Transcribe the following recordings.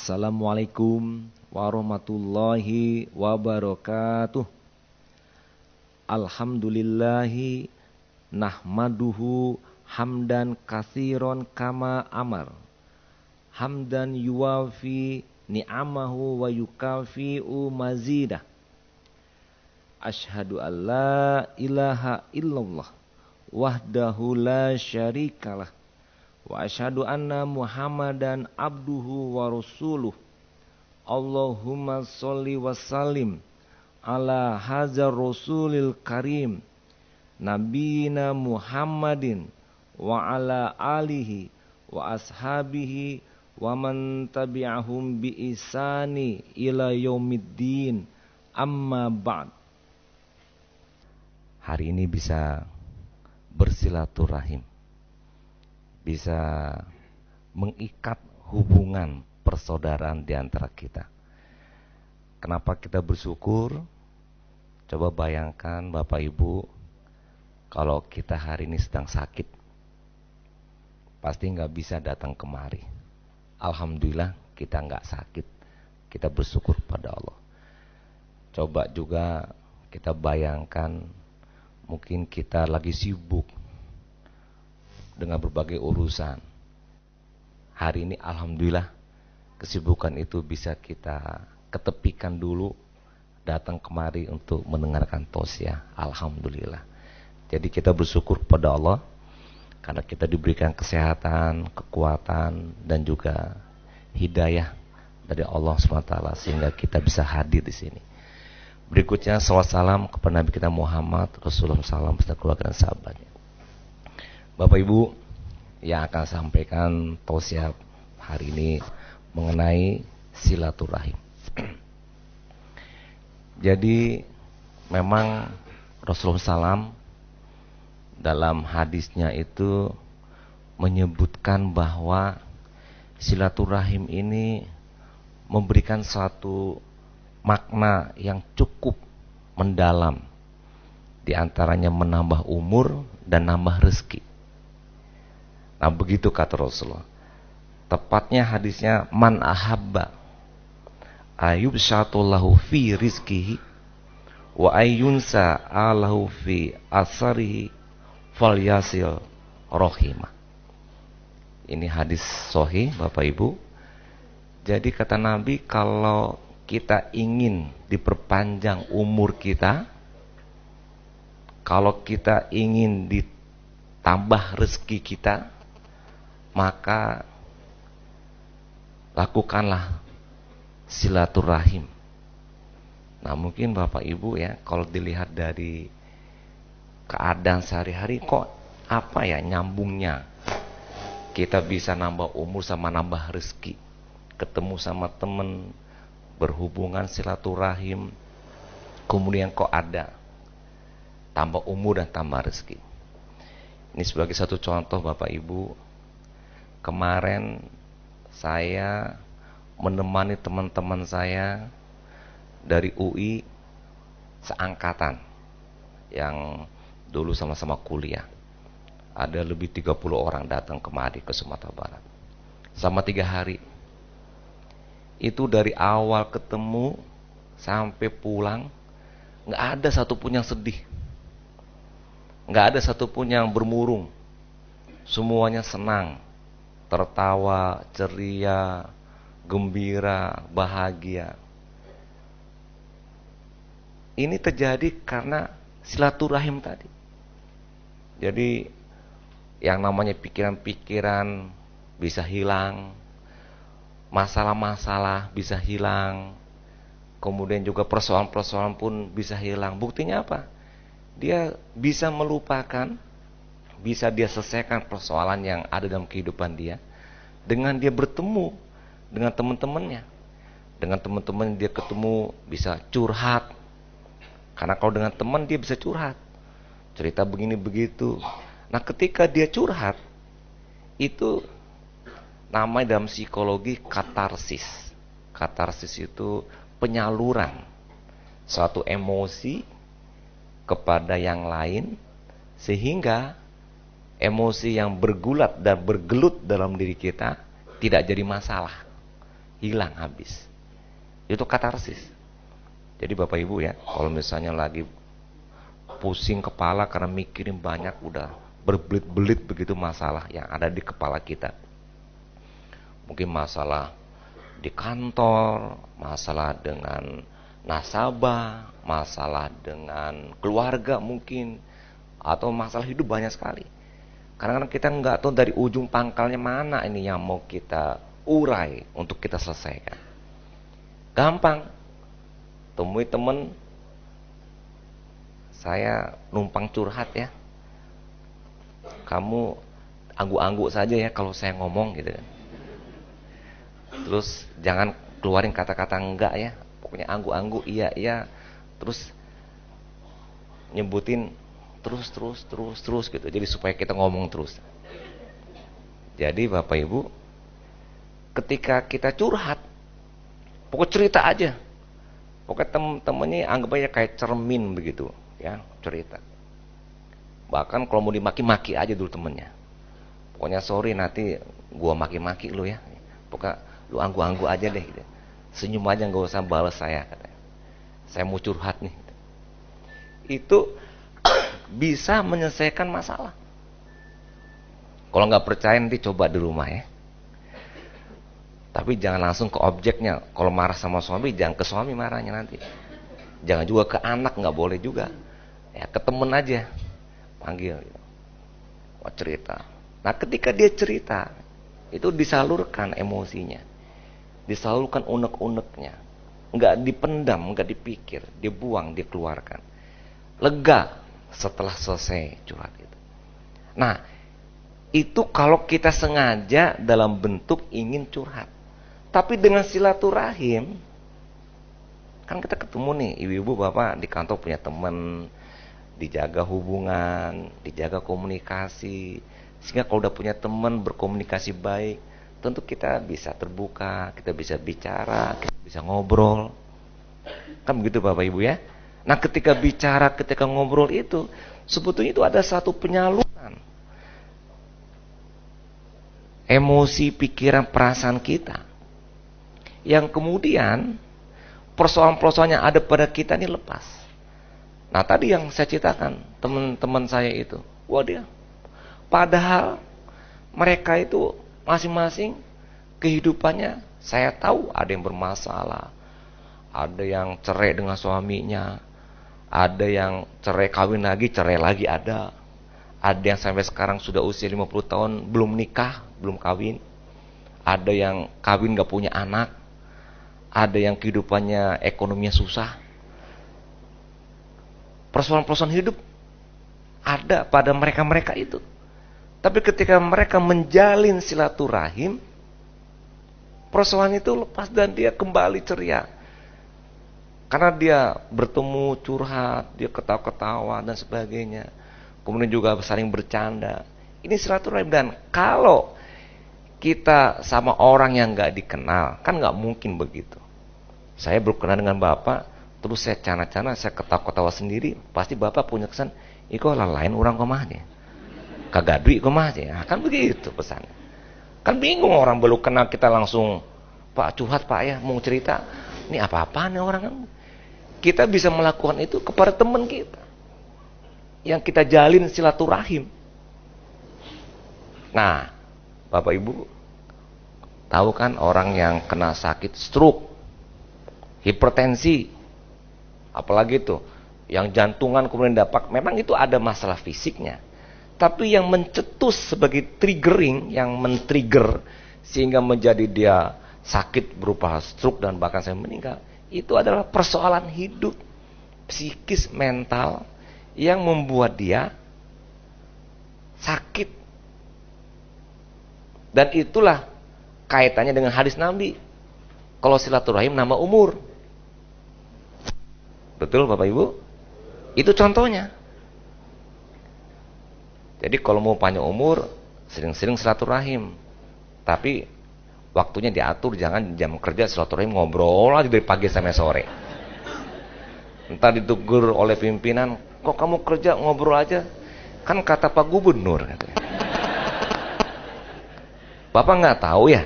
Assalamualaikum warahmatullahi wabarakatuh. Alhamdulillahi nahmaduhu hamdan katsiran kama amar. Hamdan yuwafi ni'amahu wa yukafi'u mazidah. Asyhadu an la ilaha illallah wahdahu la syarikalah. Wa asyhadu anna Muhammadan abduhu wa rasuluh. Allahumma sholli wa sallim ala hadzal rasulil karim nabiyina Muhammadin wa ala alihi wa ashabihi wa man tabi'ahum bi ihsani ila yaumiddin. Amma ba'd. Hari ini bisa bersilaturahim, bisa mengikat hubungan persaudaraan di antara kita. Kenapa kita bersyukur? Coba bayangkan Bapak Ibu, kalau kita hari ini sedang sakit, pasti nggak bisa datang kemari. Alhamdulillah kita nggak sakit, kita bersyukur pada Allah. Coba juga kita bayangkan, mungkin kita lagi sibuk dengan berbagai urusan. Hari ini alhamdulillah kesibukan itu bisa kita ketepikan dulu, datang kemari untuk mendengarkan tausiah. Alhamdulillah. Jadi kita bersyukur kepada Allah karena kita diberikan kesehatan, kekuatan dan juga hidayah dari Allah SWT sehingga kita bisa hadir di sini. Berikutnya salawat salam kepada Nabi kita Muhammad Rasulullah SAW beserta keluarga dan sahabatnya. Bapak Ibu yang akan sampaikan tausiah hari ini mengenai silaturahim. Jadi memang Rasulullah SAW dalam hadisnya itu menyebutkan bahwa silaturahim ini memberikan suatu makna yang cukup mendalam, di antaranya menambah umur dan nambah rezeki. Nah begitu kata Rasulullah. Tepatnya hadisnya, man ahabba ayyubsatullahu fi rizkihi wa ayyunsa alahu fi asarihi falyasil rohimah. Ini hadis sahih Bapak Ibu. Jadi kata Nabi, kalau kita ingin diperpanjang umur kita, kalau kita ingin ditambah rezeki kita, maka lakukanlah silaturahim. Nah mungkin Bapak Ibu ya, kalau dilihat dari keadaan sehari-hari, kok apa ya nyambungnya kita bisa nambah umur sama nambah rezeki, ketemu sama temen, berhubungan silaturahim, kemudian kok ada tambah umur dan tambah rezeki. Ini sebagai satu contoh Bapak Ibu, kemarin saya menemani teman-teman saya dari UI seangkatan yang dulu sama-sama kuliah. Ada lebih 30 orang datang kemari ke Sumatera Barat selama 3 hari. Itu dari awal ketemu sampai pulang nggak ada satupun yang sedih, nggak ada satupun yang bermurung. Semuanya senang, tertawa, ceria, gembira, bahagia. Ini terjadi karena silaturahim tadi. Jadi yang namanya pikiran-pikiran bisa hilang, masalah-masalah bisa hilang, kemudian juga persoalan-persoalan pun bisa hilang. Buktinya apa? Dia bisa melupakan, bisa dia selesaikan persoalan yang ada dalam kehidupan dia dengan dia bertemu dengan teman-temannya. Dengan teman-teman dia ketemu bisa curhat. Karena kalau dengan teman dia bisa curhat, cerita begini begitu. Nah ketika dia curhat, itu namanya dalam psikologi katarsis. Katarsis itu penyaluran suatu emosi kepada yang lain, sehingga emosi yang bergulat dan bergelut dalam diri kita tidak jadi masalah. hilang habis. Itu katarsis. Jadi Bapak Ibu ya, kalau misalnya lagi pusing kepala karena mikirin banyak, udah berbelit-belit begitu masalah yang ada di kepala kita. Mungkin masalah di kantor, masalah dengan nasabah, masalah dengan keluarga mungkin, atau masalah hidup banyak sekali. Kadang-kadang kita nggak tahu dari ujung pangkalnya mana ini yang mau kita urai untuk kita selesaikan. Gampang, temui temen, saya numpang curhat ya, kamu angguk-angguk saja ya kalau saya ngomong gitu. Terus jangan keluarin kata-kata enggak ya, pokoknya angguk-angguk iya iya, terus nyebutin terus gitu. Jadi supaya kita ngomong terus. Jadi Bapak Ibu, ketika kita curhat, pokok cerita aja. Pokoknya temen-temennya anggap aja kayak cermin begitu ya, cerita. Bahkan kalau mau dimaki-maki aja dulu temennya. Pokoknya sorry nanti gua maki-maki lu ya. Pokoknya lu anggu-anggu aja deh gitu. Senyum aja, gak usah balas saya katanya. Saya mau curhat nih. Itu bisa menyelesaikan masalah. Kalau nggak percaya nanti coba di rumah ya. Tapi jangan langsung ke objeknya. Kalau marah sama suami, jangan ke suami marahnya nanti. Jangan juga ke anak, nggak boleh juga. Ya ke temen aja, panggil. Mau cerita. Nah ketika dia cerita, itu disalurkan emosinya, disalurkan unek-uneknya, nggak dipendam, nggak dipikir, dibuang, dikeluarkan. Lega setelah selesai curhat itu. Nah itu kalau kita sengaja dalam bentuk ingin curhat. Tapi dengan silaturahim, kan kita ketemu nih, ibu-ibu bapak di kantor punya teman, dijaga hubungan, dijaga komunikasi, sehingga kalau udah punya teman berkomunikasi baik, tentu kita bisa terbuka, kita bisa bicara, kita bisa ngobrol, kan begitu bapak ibu ya. Nah ketika bicara, ketika ngobrol itu, sebetulnya itu ada satu penyaluran emosi, pikiran, perasaan kita, yang kemudian persoalan-persoalan yang ada pada kita ini lepas. Nah tadi yang saya ceritakan, teman-teman saya itu, wah dia, padahal mereka itu masing-masing kehidupannya, saya tahu ada yang bermasalah, ada yang cerai dengan suaminya, ada yang cerai kawin lagi, cerai lagi ada yang sampai sekarang sudah usia 50 tahun belum nikah, belum kawin, ada yang kawin gak punya anak, ada yang kehidupannya ekonominya susah. Persoalan-persoalan hidup ada pada mereka-mereka itu. Tapi ketika mereka menjalin silaturahim, persoalan itu lepas dan dia kembali ceria. Karena dia bertemu, curhat, dia ketawa-ketawa dan sebagainya. Kemudian juga saling bercanda. Ini silaturahim. Dan kalau kita sama orang yang gak dikenal, kan gak mungkin begitu. Saya berkenalan dengan bapak, terus saya cana-cana, saya ketawa-ketawa sendiri, pasti bapak punya kesan, iko lain orang komahnya, kagak duit komahnya, nah, kan begitu pesannya. Kan bingung orang belum kenal kita langsung, pak curhat pak ya, mau cerita, ini apa-apaan nih orang kan. Kita bisa melakukan itu kepada teman kita, yang kita jalin silaturahim. Nah, bapak ibu, tahu kan orang yang kena sakit stroke, hipertensi, apalagi itu, yang jantungan kemudian dapat, memang itu ada masalah fisiknya. Tapi yang mencetus sebagai triggering, yang men-trigger sehingga menjadi dia sakit berupa stroke dan bahkan saya meninggal, itu adalah persoalan hidup, psikis, mental, yang membuat dia sakit. Dan itulah kaitannya dengan hadis Nabi, kalau silaturahim nambah umur. Betul Bapak Ibu? Itu contohnya. Jadi kalau mau panjang umur, sering-sering silaturahim. Tapi waktunya diatur, jangan jam kerja silaturahim ngobrol aja dari pagi sampai sore. Entar ditegur oleh pimpinan, kok kamu kerja ngobrol aja? Kan kata Pak Gubernur katanya. Bapak nggak tahu ya?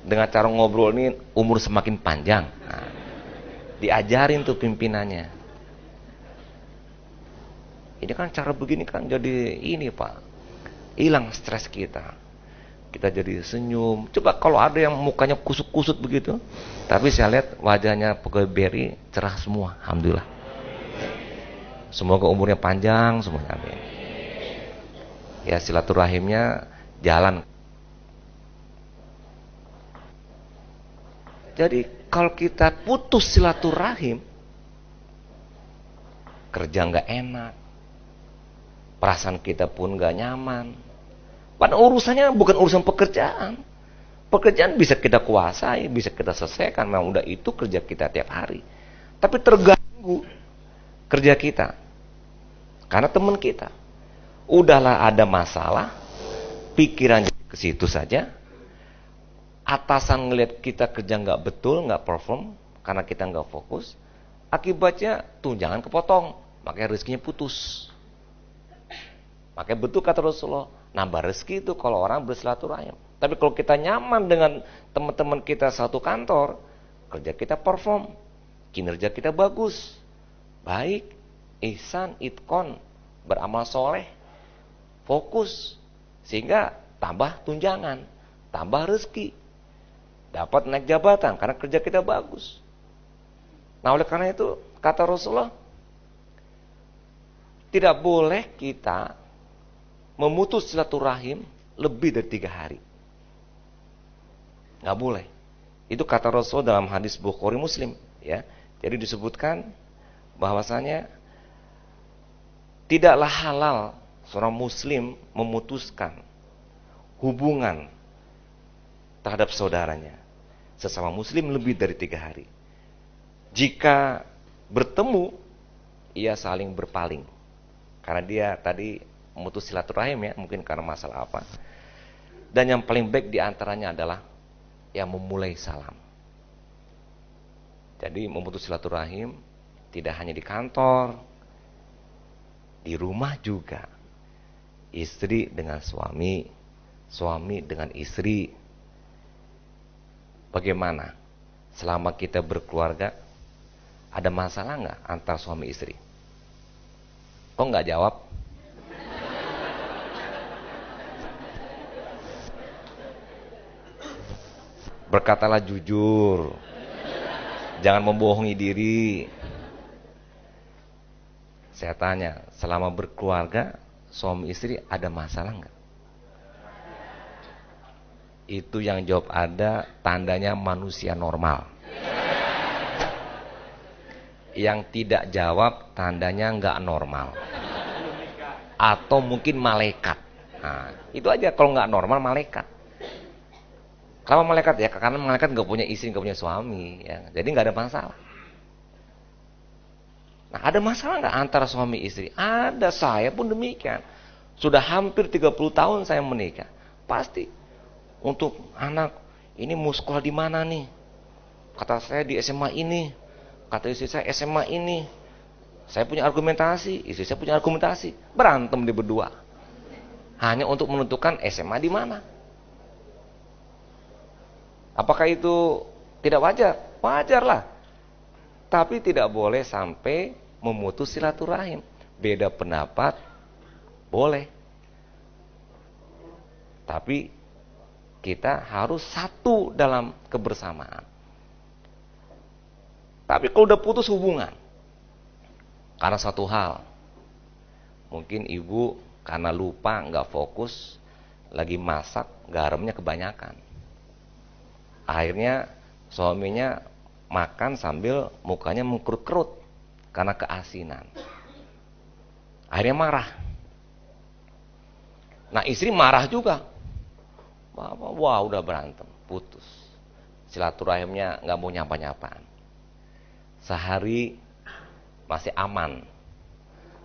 dengan cara ngobrol ini umur semakin panjang. Nah, diajarin tuh pimpinannya. Ini kan cara begini kan jadi ini Pak, hilang stres kita. Kita jadi senyum. Coba kalau ada yang mukanya kusut-kusut begitu, tapi saya lihat wajahnya pegawai BRI cerah semua, alhamdulillah. Semoga umurnya panjang semuanya, amin. Ya, silaturahimnya jalan. Jadi kalau kita putus silaturahim, kerja nggak enak, perasaan kita pun nggak nyaman. Padahal urusannya bukan urusan pekerjaan. Pekerjaan bisa kita kuasai, bisa kita selesaikan. Memang udah itu kerja kita tiap hari. Tapi terganggu kerja kita karena teman kita. Udahlah ada masalah, pikiran ke situ saja. Atasan ngelihat kita kerja nggak betul, nggak perform, karena kita nggak fokus. Akibatnya tunjangan kepotong, makanya rezekinya putus. Makanya betul kata Rasulullah, nambah rezeki itu kalau orang bersilaturahim. Tapi kalau kita nyaman dengan teman-teman kita satu kantor, kerja kita perform, kinerja kita bagus, baik, ihsan, itkon, beramal soleh, fokus, sehingga tambah tunjangan, tambah rezeki, dapat naik jabatan karena kerja kita bagus. Nah oleh karena itu kata Rasulullah, tidak boleh kita memutus silaturahim lebih dari 3 hari. Nggak boleh. Itu kata Rasul dalam hadis Bukhari Muslim, ya. Jadi disebutkan bahwasanya tidaklah halal seorang muslim memutuskan hubungan terhadap saudaranya sesama muslim lebih dari 3 hari. Jika bertemu, ia saling berpaling. Karena dia tadi memutus silaturahim, ya, mungkin karena masalah apa. Dan yang paling baik diantaranya adalah yang memulai salam. Jadi memutus silaturahim tidak hanya di kantor, di rumah juga. Istri dengan suami, suami dengan istri. Bagaimana? Selama kita berkeluarga, ada masalah nggak antar suami istri? Kok nggak jawab? Berkatalah jujur, jangan membohongi diri. Saya tanya, selama berkeluarga, suami istri ada masalah nggak? Itu yang jawab ada, tandanya manusia normal. Yang tidak jawab, tandanya nggak normal. Atau mungkin malaikat. Nah, itu aja, kalau nggak normal malaikat. Kalau malaikat ya, karena malaikat nggak punya istri, nggak punya suami, ya. Jadi nggak ada masalah. Nah, ada masalah nggak antara suami istri? Ada, saya pun demikian. Sudah hampir 30 tahun saya menikah. Pasti untuk anak ini mau sekolah di mana nih? Kata saya di SMA ini, kata istri saya SMA ini. Saya punya argumentasi, istri saya punya argumentasi. Berantem di berdua. Hanya untuk menentukan SMA di mana. Apakah itu tidak wajar? Wajarlah. Tapi tidak boleh sampai memutus silaturahim. Beda pendapat boleh. Tapi kita harus satu dalam kebersamaan. Tapi kalau udah putus hubungan, karena satu hal, mungkin ibu karena lupa, nggak fokus, lagi masak, garamnya kebanyakan. Akhirnya suaminya makan sambil mukanya mengkerut-kerut karena keasinan. Akhirnya marah. Nah istri marah juga. Wah udah berantem, putus. Silaturahimnya nggak mau nyapa-nyapaan. Sehari masih aman.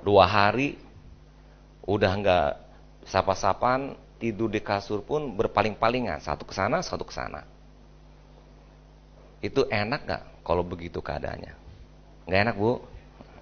2 hari udah nggak sapa-sapaan, tidur di kasur pun berpaling-palingan, satu ke sana, satu ke sana. Itu enak gak kalau begitu keadaannya? Gak enak, Bu?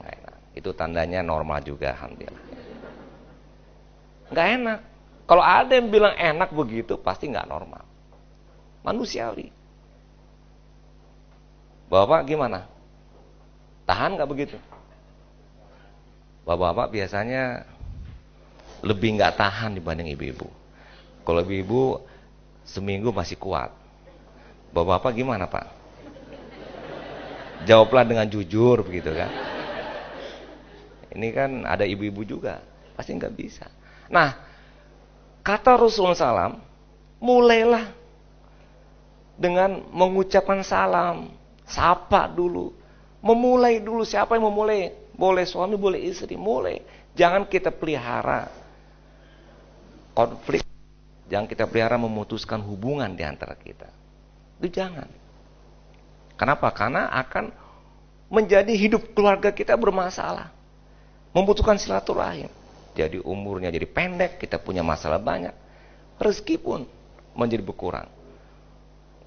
Gak enak. Itu tandanya normal juga, alhamdulillah. Gak enak. Kalau ada yang bilang enak begitu, pasti gak normal. manusiawi. Bapak gimana? Tahan nggak begitu? Bapak-bapak biasanya lebih nggak tahan dibanding ibu-ibu. Kalau ibu-ibu seminggu masih kuat. Bapak-bapak gimana, Pak? Jawablah dengan jujur begitu kan. Ini kan ada ibu-ibu juga, pasti nggak bisa. Nah, kata Rasulullah SAW, mulailah dengan mengucapkan salam, sapa dulu, memulai dulu. Siapa yang memulai? Boleh suami, boleh istri, mulai. Jangan kita pelihara konflik, jangan kita pelihara memutuskan hubungan di antara kita. Itu jangan. Kenapa? Karena akan menjadi hidup keluarga kita bermasalah, membutuhkan silaturahim. Jadi umurnya jadi pendek, kita punya masalah banyak, rezeki pun menjadi berkurang.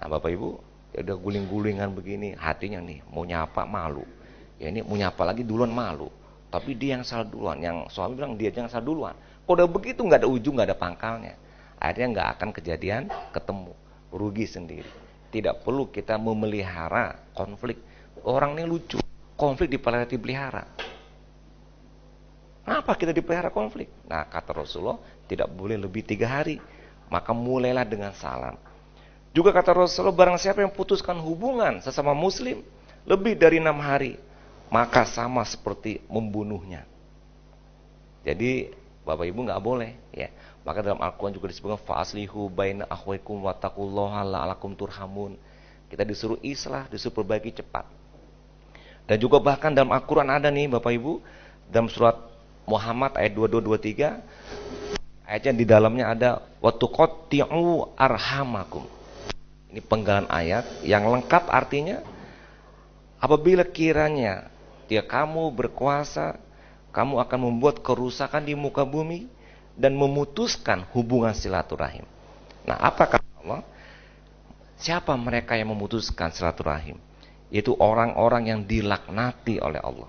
Nah, Bapak Ibu, ya udah guling-gulingan begini, hatinya nih mau nyapa malu. Ya ini mau nyapa lagi duluan malu. Tapi dia yang salah duluan, yang suami bilang dia yang salah duluan. Kalau udah begitu nggak ada ujung, nggak ada pangkalnya. Akhirnya nggak akan kejadian ketemu, rugi sendiri. Tidak perlu kita memelihara konflik. Orang ini lucu, konflik dipelihara. Kenapa kita dipelihara konflik? Nah, kata Rasulullah, tidak boleh lebih 3 hari. Maka mulailah dengan salam. Juga kata Rasulullah, barang siapa yang putuskan hubungan sesama muslim lebih dari 6 hari, maka sama seperti membunuhnya. Jadi Bapak Ibu nggak boleh, ya. Maka dalam Al-Quran juga disebutkan fa'aslihu baina akhwaikum wattaqullaha la'alakum turhamun. Kita disuruh islah, disuruh perbaiki cepat. Dan juga bahkan dalam Al-Quran ada nih Bapak Ibu, dalam surat Muhammad ayat 22-23, ayatnya di dalamnya ada watuqatti'u arhamakum. Ini penggalan ayat yang lengkap, artinya apabila kiranya dia kamu berkuasa, kamu akan membuat kerusakan di muka bumi dan memutuskan hubungan silaturahim. Nah, apa kata Allah? Siapa mereka yang memutuskan silaturahim? Yaitu orang-orang yang dilaknati oleh Allah.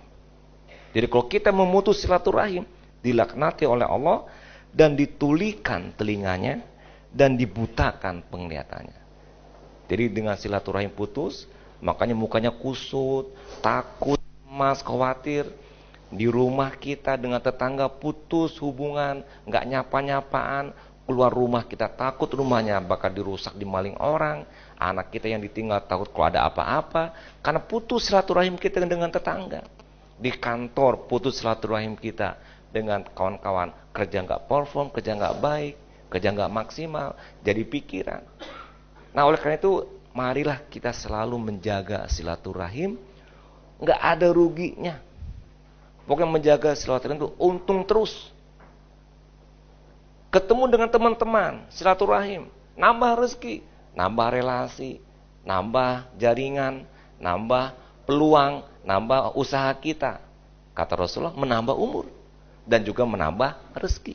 Jadi kalau kita memutus silaturahim, dilaknati oleh Allah dan ditulikan telinganya dan dibutakan penglihatannya. Jadi dengan silaturahim putus, makanya mukanya kusut, takut, cemas, khawatir. Di rumah kita dengan tetangga putus hubungan, nggak nyapa-nyapaan, keluar rumah kita takut rumahnya bakal dirusak, dimaling orang, anak kita yang ditinggal takut kalau ada apa-apa, karena putus silaturahim kita dengan tetangga. Di kantor putus silaturahim kita dengan kawan-kawan, kerja nggak perform, kerja nggak baik, kerja nggak maksimal, jadi pikiran. Nah, oleh karena itu marilah kita selalu menjaga silaturahim, nggak ada ruginya. Pokoknya menjaga silaturahim itu untung terus. Ketemu dengan teman-teman, silaturahim, nambah rezeki, nambah relasi, nambah jaringan, nambah peluang, nambah usaha kita. Kata Rasulullah, menambah umur dan juga menambah rezeki.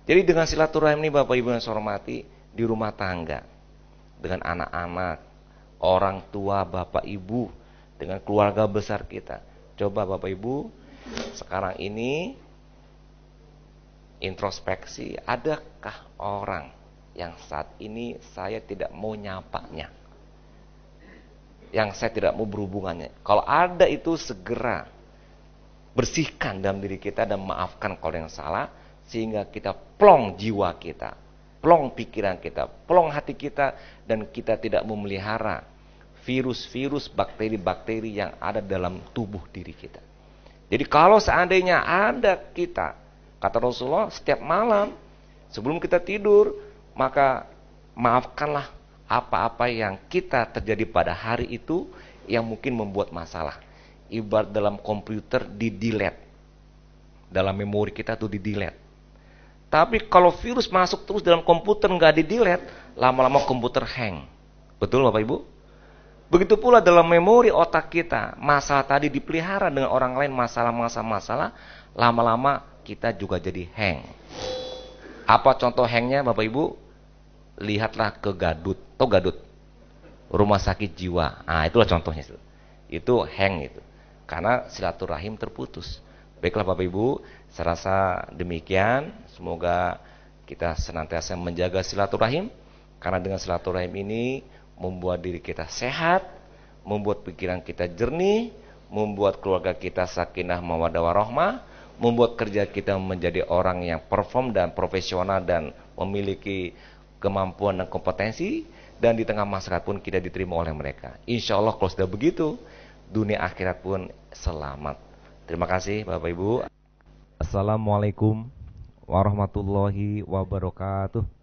Jadi dengan silaturahim ini Bapak Ibu yang saya hormati, di rumah tangga, dengan anak-anak, orang tua, Bapak Ibu, dengan keluarga besar kita. Coba Bapak Ibu, sekarang ini introspeksi, adakah orang yang saat ini saya tidak mau nyapanya, yang saya tidak mau berhubungannya? Kalau ada itu segera bersihkan dalam diri kita dan maafkan kalau yang salah, sehingga kita plong jiwa kita, plong pikiran kita, plong hati kita, dan kita tidak memelihara virus-virus, bakteri-bakteri yang ada dalam tubuh diri kita. Jadi kalau seandainya ada kita, kata Rasulullah, setiap malam sebelum kita tidur, maka maafkanlah apa-apa yang kita terjadi pada hari itu yang mungkin membuat masalah. Ibarat dalam komputer di-delete, dalam memori kita tuh di-delete. Tapi kalau virus masuk terus dalam komputer nggak di-delete, lama-lama komputer hang. Betul Bapak Ibu? Begitu pula dalam memori otak kita, masalah tadi dipelihara dengan orang lain, masalah, lama-lama kita juga jadi hang. Apa contoh hangnya Bapak Ibu? Lihatlah ke Gadut. Tahu Gadut? Rumah sakit jiwa. Nah, itulah contohnya. Itu hang itu. Karena silaturahim terputus. Baiklah Bapak Ibu, saya rasa demikian. Semoga kita senantiasa menjaga silaturahim Karena dengan silaturahim ini membuat diri kita sehat, membuat pikiran kita jernih, membuat keluarga kita sakinah mawaddah warahmah, membuat kerja kita menjadi orang yang perform dan profesional dan memiliki kemampuan dan kompetensi, dan di tengah masyarakat pun kita diterima oleh mereka. Insya Allah kalau sudah begitu, dunia akhirat pun selamat. Terima kasih Bapak Ibu. Assalamualaikum warahmatullahi wabarakatuh.